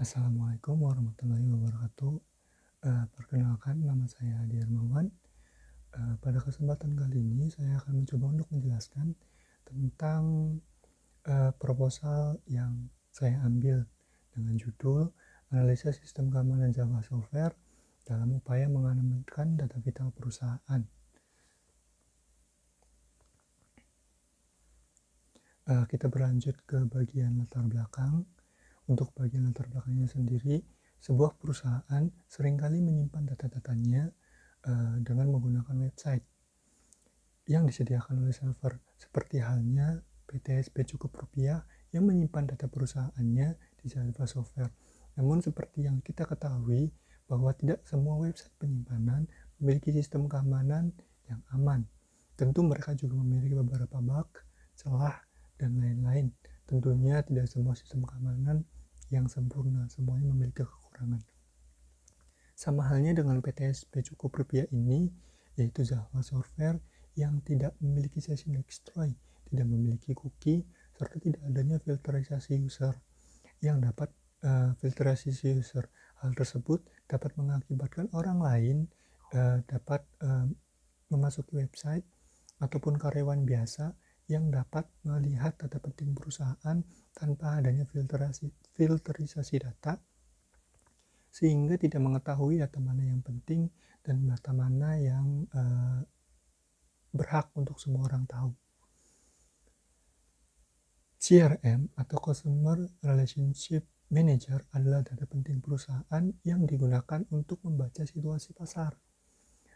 Assalamualaikum warahmatullahi wabarakatuh. Perkenalkan, nama saya Adi Hermawan. Pada kesempatan kali ini saya akan mencoba untuk menjelaskan tentang proposal yang saya ambil dengan judul Analisa Sistem Keamanan Java Software dalam upaya mengamankan data vital perusahaan. Kita berlanjut ke bagian latar belakang. Untuk bagian latar belakangnya sendiri, sebuah perusahaan seringkali menyimpan data-datanya dengan menggunakan website yang disediakan oleh server, seperti halnya PTSP Cukup Rupiah yang menyimpan data perusahaannya di Java Software. Namun seperti yang kita ketahui bahwa tidak semua website penyimpanan memiliki sistem keamanan yang aman. Tentu mereka juga memiliki beberapa bug, celah, dan lain-lain. Tentunya tidak semua sistem keamanan yang sempurna, semuanya memiliki kekurangan. Sama halnya dengan PTSP Cukup Rupiah ini, yaitu Java Software yang tidak memiliki session destroy, tidak memiliki cookie, serta tidak adanya filterisasi user yang dapat filterisasi user. Hal tersebut dapat mengakibatkan orang lain dapat memasuki website ataupun karyawan biasa yang dapat melihat data penting perusahaan tanpa adanya filterisasi data, sehingga tidak mengetahui data mana yang penting dan data mana yang berhak untuk semua orang tahu. CRM atau Customer Relationship Manager adalah data penting perusahaan yang digunakan untuk membaca situasi pasar.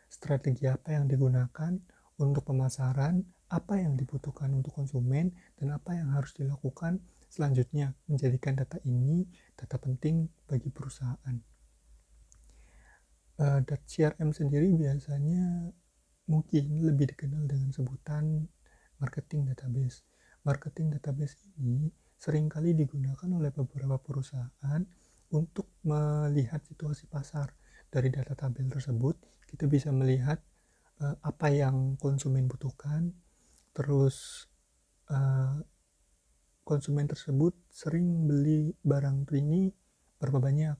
Strategi apa yang digunakan untuk pemasaran, apa yang dibutuhkan untuk konsumen, dan apa yang harus dilakukan selanjutnya, menjadikan data ini data penting bagi perusahaan. CRM sendiri biasanya mungkin lebih dikenal dengan sebutan marketing database. Marketing database ini seringkali digunakan oleh beberapa perusahaan untuk melihat situasi pasar. Dari data tabel tersebut, kita bisa melihat apa yang konsumen butuhkan, terus konsumen tersebut sering beli barang ini berapa banyak,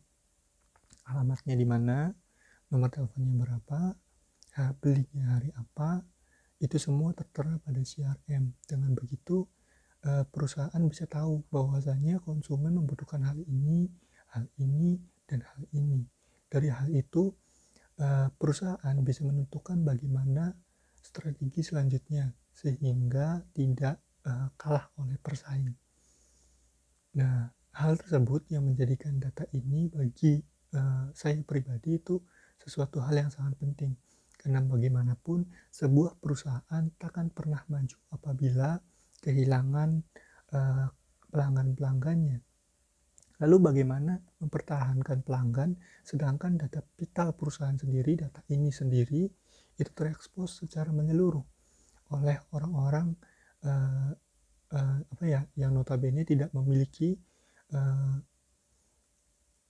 alamatnya di mana, nomor teleponnya berapa, belinya hari apa, itu semua tertera pada CRM. Dengan begitu, perusahaan bisa tahu bahwasanya konsumen membutuhkan hal ini, dan hal ini. Dari hal itu, perusahaan bisa menentukan bagaimana strategi selanjutnya sehingga tidak kalah oleh persaing. Nah, hal tersebut yang menjadikan data ini bagi saya pribadi itu sesuatu hal yang sangat penting. Karena bagaimanapun sebuah perusahaan takkan pernah maju apabila kehilangan pelanggan-pelanggannya. Lalu bagaimana mempertahankan pelanggan sedangkan data vital perusahaan sendiri, data ini sendiri itu terekspos secara menyeluruh oleh orang-orang yang notabene tidak memiliki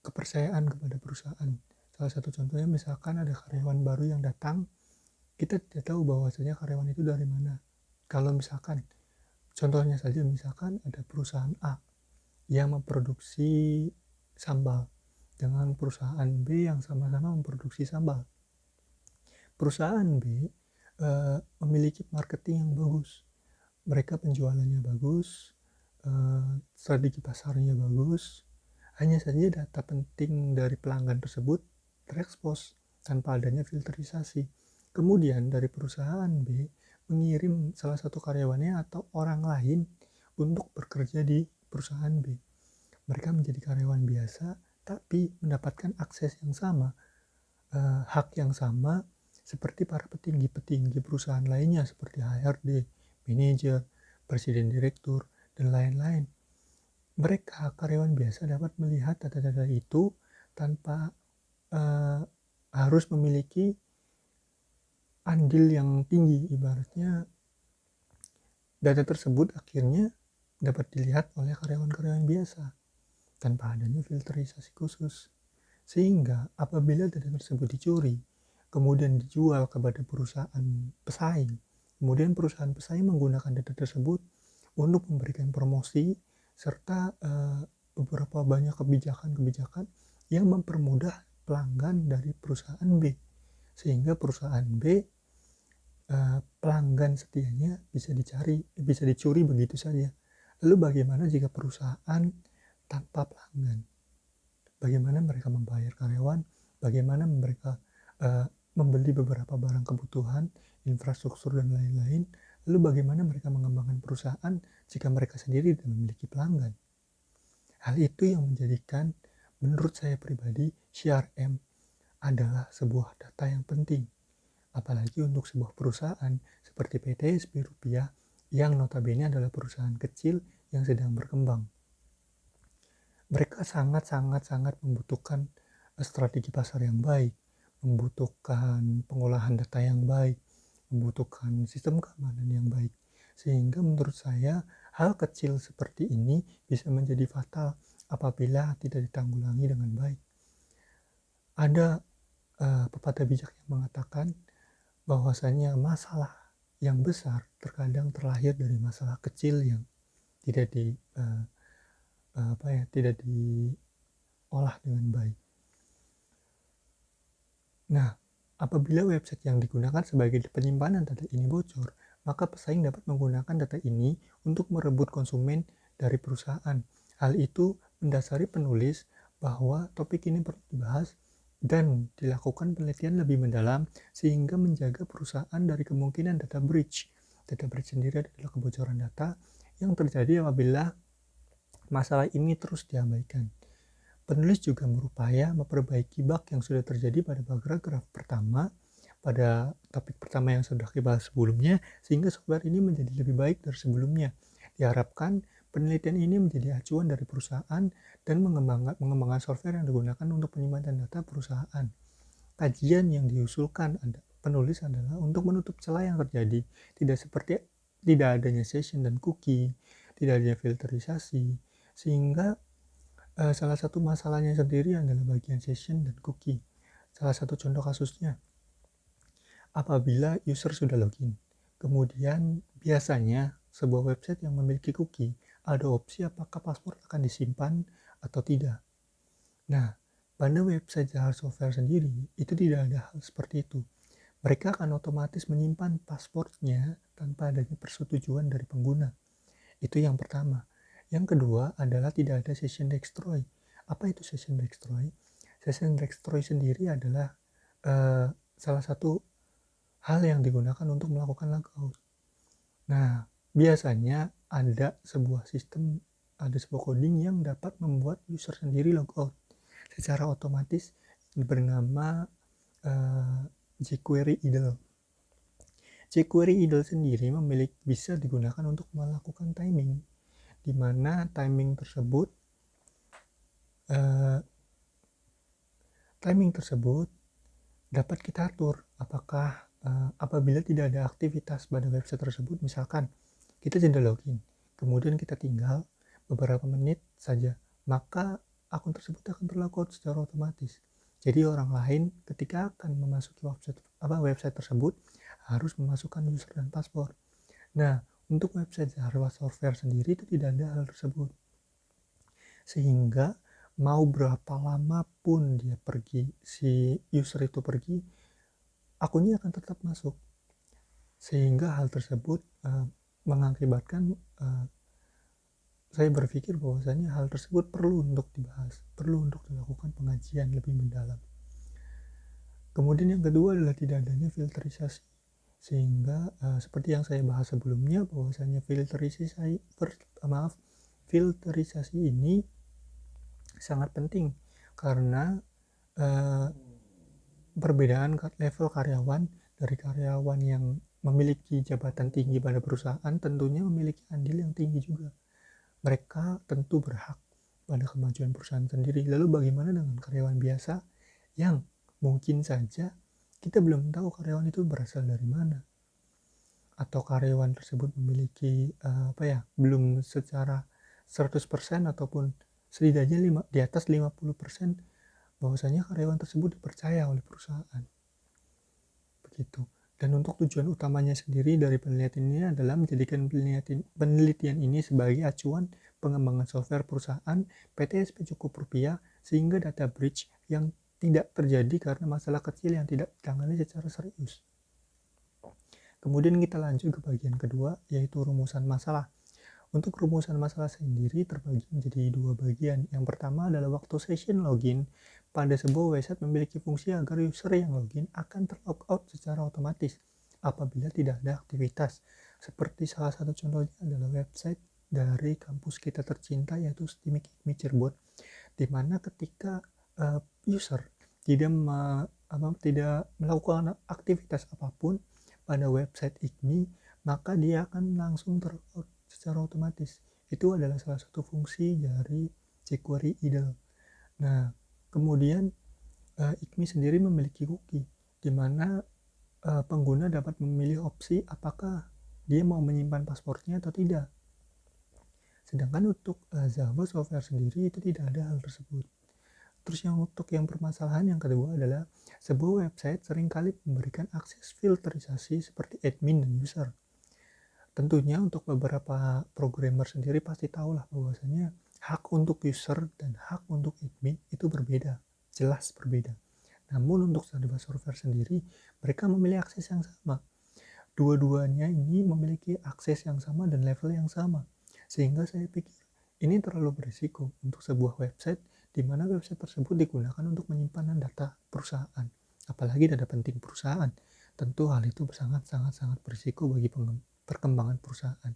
kepercayaan kepada perusahaan. Salah satu contohnya misalkan ada karyawan baru yang datang, kita tidak tahu bahwasanya karyawan itu dari mana. Kalau misalkan, contohnya saja misalkan ada perusahaan A yang memproduksi sambal dengan perusahaan B yang sama-sama memproduksi sambal. Perusahaan B memiliki marketing yang bagus, mereka penjualannya bagus, strategi pasarnya bagus, hanya saja data penting dari pelanggan tersebut terekspos tanpa adanya filterisasi. Kemudian dari perusahaan B mengirim salah satu karyawannya atau orang lain untuk bekerja di perusahaan B. Mereka menjadi karyawan biasa tapi mendapatkan akses yang sama, hak yang sama seperti para petinggi-petinggi perusahaan lainnya seperti HRD, manajer, presiden direktur, dan lain-lain. Mereka, karyawan biasa, dapat melihat data-data itu tanpa harus memiliki andil yang tinggi. Ibaratnya data tersebut akhirnya dapat dilihat oleh karyawan-karyawan biasa tanpa adanya filterisasi khusus. Sehingga apabila data tersebut dicuri, kemudian dijual kepada perusahaan pesaing, kemudian perusahaan pesaing menggunakan data tersebut untuk memberikan promosi serta beberapa banyak kebijakan-kebijakan yang mempermudah pelanggan dari perusahaan B, sehingga perusahaan B pelanggan setianya bisa dicuri begitu saja. Lalu bagaimana jika perusahaan tanpa pelanggan? Bagaimana mereka membayar karyawan? Bagaimana mereka membeli beberapa barang kebutuhan, infrastruktur dan lain-lain? Lalu bagaimana mereka mengembangkan perusahaan jika mereka sendiri tidak memiliki pelanggan? Hal itu yang menjadikan menurut saya pribadi CRM adalah sebuah data yang penting. Apalagi untuk sebuah perusahaan seperti PT SP Rupiah yang notabene adalah perusahaan kecil yang sedang berkembang. Mereka sangat membutuhkan strategi pasar yang baik, membutuhkan pengolahan data yang baik, membutuhkan sistem keamanan yang baik. Sehingga menurut saya hal kecil seperti ini bisa menjadi fatal apabila tidak ditanggulangi dengan baik. Ada pepatah bijak yang mengatakan bahwasanya masalah yang besar terkadang terlahir dari masalah kecil yang tidak tidak diolah dengan baik. Nah, apabila website yang digunakan sebagai penyimpanan data ini bocor, maka pesaing dapat menggunakan data ini untuk merebut konsumen dari perusahaan. Hal itu mendasari penulis bahwa topik ini perlu dibahas dan dilakukan penelitian lebih mendalam sehingga menjaga perusahaan dari kemungkinan data breach. Data breach sendiri adalah kebocoran data yang terjadi apabila masalah ini terus diabaikan. Penulis juga berupaya memperbaiki bug yang sudah terjadi pada paragraf pertama, pada topik pertama yang sudah dibahas sebelumnya, sehingga software ini menjadi lebih baik dari sebelumnya. Diharapkan penelitian ini menjadi acuan dari perusahaan dan mengembangkan software yang digunakan untuk penyimpanan data perusahaan. Kajian yang diusulkan penulis adalah untuk menutup celah yang terjadi, tidak adanya session dan cookie, tidak adanya filterisasi, sehingga salah satu masalahnya sendiri adalah bagian session dan cookie. Salah satu contoh kasusnya, apabila user sudah login, kemudian biasanya sebuah website yang memiliki cookie, ada opsi apakah password akan disimpan atau tidak. Nah, pada website Zahar Software sendiri, itu tidak ada hal seperti itu. Mereka akan otomatis menyimpan passwordnya tanpa adanya persetujuan dari pengguna. Itu yang pertama. Yang kedua adalah tidak ada session destroy. Apa itu session destroy? Session destroy sendiri adalah salah satu hal yang digunakan untuk melakukan logout. Nah, biasanya ada sebuah coding yang dapat membuat user sendiri logout secara otomatis bernama jQuery idle. jQuery idle sendiri bisa digunakan untuk melakukan timing, di mana timing tersebut dapat kita atur apakah apabila tidak ada aktivitas pada website tersebut, misalkan kita sudah login, kemudian kita tinggal beberapa menit saja, maka akun tersebut akan berlogout secara otomatis. Jadi orang lain ketika akan memasuki website tersebut harus memasukkan user dan password. Nah, untuk website Zahar Software sendiri itu tidak ada hal tersebut. Sehingga mau berapa lama pun dia pergi, si user itu pergi, akunnya akan tetap masuk. Sehingga hal tersebut mengakibatkan saya berpikir bahwasanya hal tersebut perlu untuk dibahas, perlu untuk dilakukan pengajian lebih mendalam. Kemudian yang kedua adalah tidak adanya filterisasi, sehingga seperti yang saya bahas sebelumnya bahwasanya filterisasi ini sangat penting karena perbedaan level karyawan dari karyawan yang memiliki jabatan tinggi pada perusahaan tentunya memiliki andil yang tinggi juga. Mereka tentu berhak pada kemajuan perusahaan sendiri. Lalu bagaimana dengan karyawan biasa yang mungkin saja kita belum tahu karyawan itu berasal dari mana, atau karyawan tersebut memiliki belum secara 100% ataupun setidaknya di atas 50% bahwasanya karyawan tersebut dipercaya oleh perusahaan. Begitu. Dan untuk tujuan utamanya sendiri dari penelitian ini adalah menjadikan penelitian ini sebagai acuan pengembangan software perusahaan, PTSP cukup rupiah, sehingga data breach yang tidak terjadi karena masalah kecil yang tidak ditangani secara serius. Kemudian kita lanjut ke bagian kedua, yaitu rumusan masalah. Untuk rumusan masalah sendiri terbagi menjadi dua bagian. Yang pertama adalah waktu session login. Pada sebuah website memiliki fungsi agar user yang login akan terlogout secara otomatis apabila tidak ada aktivitas. Seperti salah satu contohnya adalah website dari kampus kita tercinta, yaitu STIM IKMI Cirebon, di mana ketika user tidak melakukan aktivitas apapun pada website IKMI, maka dia akan langsung terlogout secara otomatis. Itu adalah salah satu fungsi dari jQuery idle. Nah, kemudian IKMI sendiri memiliki cookie, di mana pengguna dapat memilih opsi apakah dia mau menyimpan passwordnya atau tidak. Sedangkan untuk Java Software sendiri itu tidak ada hal tersebut. Terus untuk yang permasalahan yang kedua adalah sebuah website seringkali memberikan akses filterisasi seperti admin dan user. Tentunya untuk beberapa programmer sendiri pasti tahulah bahwasanya hak untuk user dan hak untuk admin itu berbeda, jelas berbeda. Namun untuk Java Software sendiri, mereka memilih akses yang sama. Dua-duanya ini memiliki akses yang sama dan level yang sama. Sehingga saya pikir ini terlalu berisiko untuk sebuah website di mana website tersebut digunakan untuk penyimpanan data perusahaan, apalagi data penting perusahaan. Tentu hal itu sangat berisiko bagi perkembangan perusahaan.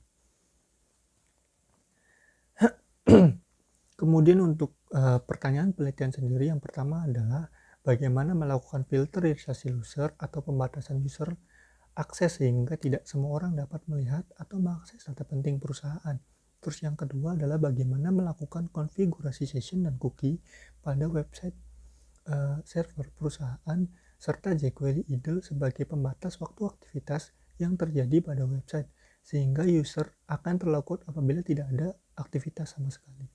Kemudian untuk pertanyaan penelitian sendiri, yang pertama adalah bagaimana melakukan filterisasi user atau pembatasan user akses sehingga tidak semua orang dapat melihat atau mengakses data penting perusahaan. Terus yang kedua adalah bagaimana melakukan konfigurasi session dan cookie pada website server perusahaan, serta jQuery idle sebagai pembatas waktu aktivitas yang terjadi pada website, sehingga user akan terlogout apabila tidak ada aktivitas sama sekali.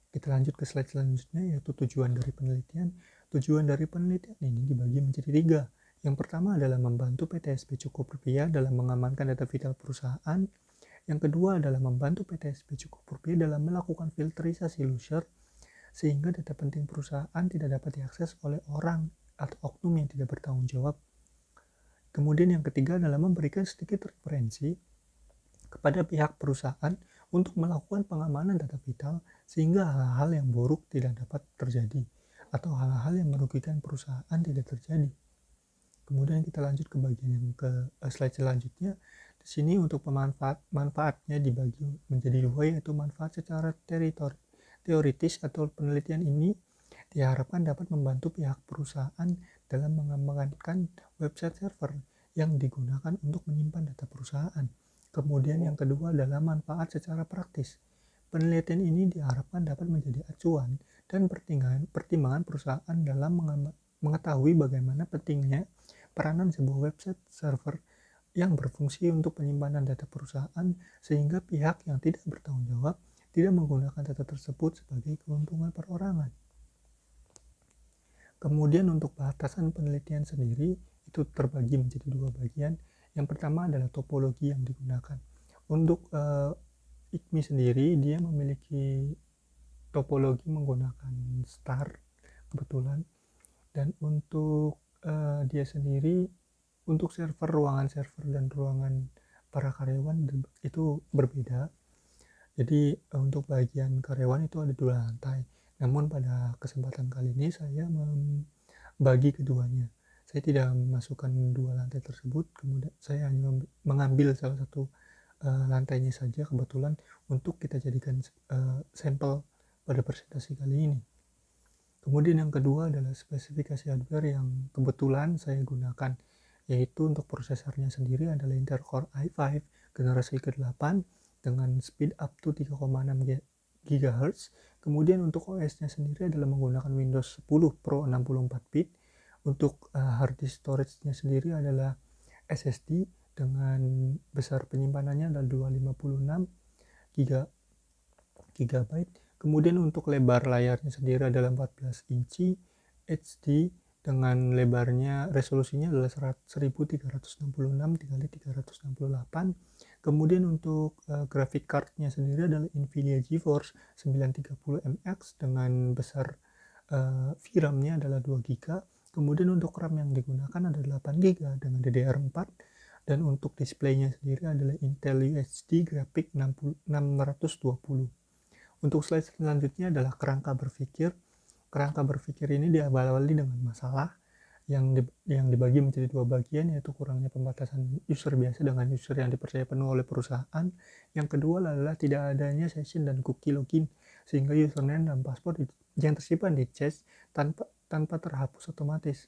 Kita lanjut ke slide selanjutnya, yaitu tujuan dari penelitian. Tujuan dari penelitian ini dibagi menjadi 3. Yang pertama adalah membantu PTSP cukup rupiah dalam mengamankan data vital perusahaan. Yang kedua adalah membantu PTSP cukup rupiah dalam melakukan filterisasi user, sehingga data penting perusahaan tidak dapat diakses oleh orang atau oknum yang tidak bertanggung jawab. Kemudian yang ketiga adalah memberikan sedikit referensi kepada pihak perusahaan untuk melakukan pengamanan data vital sehingga hal-hal yang buruk tidak dapat terjadi atau hal-hal yang merugikan perusahaan tidak terjadi. Kemudian kita lanjut ke bagian yang ke slide selanjutnya. Di sini untuk manfaatnya dibagi menjadi 2, yaitu manfaat secara teoritis atau penelitian ini diharapkan dapat membantu pihak perusahaan dalam mengembangkan website server yang digunakan untuk menyimpan data perusahaan. Kemudian yang kedua adalah manfaat secara praktis. Penelitian ini diharapkan dapat menjadi acuan dan pertimbangan perusahaan dalam mengetahui bagaimana pentingnya peranan sebuah website server yang berfungsi untuk penyimpanan data perusahaan, sehingga pihak yang tidak bertanggung jawab tidak menggunakan data tersebut sebagai keuntungan perorangan. Kemudian untuk batasan penelitian sendiri itu terbagi menjadi 2 bagian. Yang pertama adalah topologi yang digunakan. Untuk IKMI sendiri dia memiliki topologi menggunakan star kebetulan, dan untuk dia sendiri untuk ruangan server dan ruangan para karyawan itu berbeda. Jadi untuk bagian karyawan itu ada 2 lantai. Namun pada kesempatan kali ini saya membagi keduanya. Saya tidak memasukkan 2 lantai tersebut, kemudian saya hanya mengambil salah satu lantainya saja kebetulan untuk kita jadikan sampel pada presentasi kali ini. Kemudian yang kedua adalah spesifikasi hardware yang kebetulan saya gunakan, yaitu untuk prosesornya sendiri adalah Intel Core i5 generasi ke-8 dengan speed up to 3,6 GHz. Kemudian untuk OS-nya sendiri adalah menggunakan Windows 10 Pro 64-bit. Untuk hard disk storage-nya sendiri adalah SSD dengan besar penyimpanannya adalah 256 GB. Kemudian untuk lebar layarnya sendiri adalah 14 inci HD dengan lebarnya, resolusinya adalah 1366 dikali 368. Kemudian untuk graphic cardnya sendiri adalah Nvidia GeForce 930MX dengan besar VRAM-nya adalah 2 GB. Kemudian untuk RAM yang digunakan adalah 8 GB dengan DDR4, dan untuk displaynya sendiri adalah Intel UHD Graphic 620. Untuk slide selanjutnya adalah kerangka berpikir. Kerangka berpikir ini diawali dengan masalah yang dibagi menjadi 2 bagian, yaitu kurangnya pembatasan user biasa dengan user yang dipercaya penuh oleh perusahaan. Yang kedua adalah tidak adanya session dan cookie login, sehingga username dan password yang tersimpan di cache tanpa terhapus otomatis.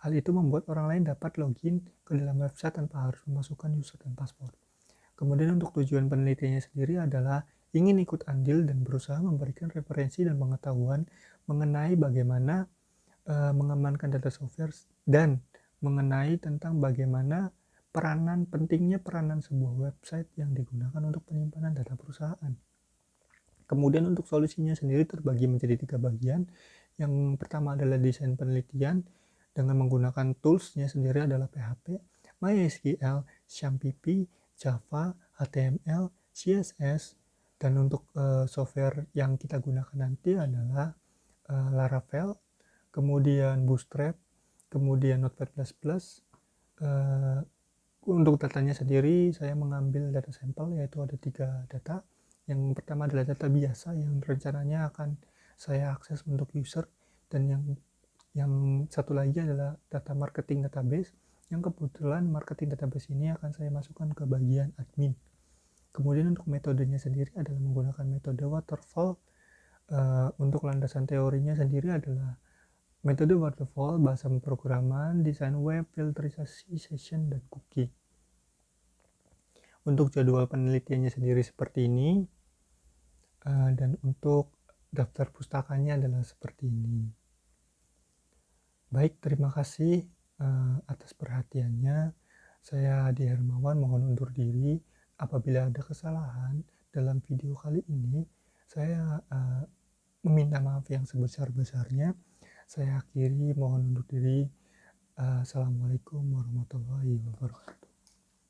Hal itu membuat orang lain dapat login ke dalam website tanpa harus memasukkan user dan password. Kemudian untuk tujuan penelitiannya sendiri adalah ingin ikut andil dan berusaha memberikan referensi dan pengetahuan mengenai bagaimana mengamankan data software dan mengenai tentang bagaimana pentingnya peranan sebuah website yang digunakan untuk penyimpanan data perusahaan. Kemudian untuk solusinya sendiri terbagi menjadi 3 bagian. Yang pertama adalah desain penelitian dengan menggunakan toolsnya sendiri adalah PHP, MySQL, XAMPP, Java, HTML, CSS, dan untuk software yang kita gunakan nanti adalah Laravel, kemudian Bootstrap, kemudian Notepad++. Untuk datanya sendiri saya mengambil data sampel, yaitu ada 3 data. Yang pertama adalah data biasa yang rencananya akan saya akses untuk user, dan yang satu lagi adalah data marketing database yang kebetulan marketing database ini akan saya masukkan ke bagian admin. Kemudian untuk metodenya sendiri adalah menggunakan metode waterfall. Untuk landasan teorinya sendiri adalah metode waterfall, bahasa pemrograman, desain web, filterisasi, session, dan cookie. Untuk jadwal penelitiannya sendiri seperti ini, dan untuk daftar pustakanya adalah seperti ini. Baik, terima kasih atas perhatiannya. Saya Adi Hermawan mohon undur diri. Apabila ada kesalahan dalam video kali ini, saya meminta maaf yang sebesar-besarnya. Saya akhiri mohon undur diri. Assalamualaikum warahmatullahi wabarakatuh.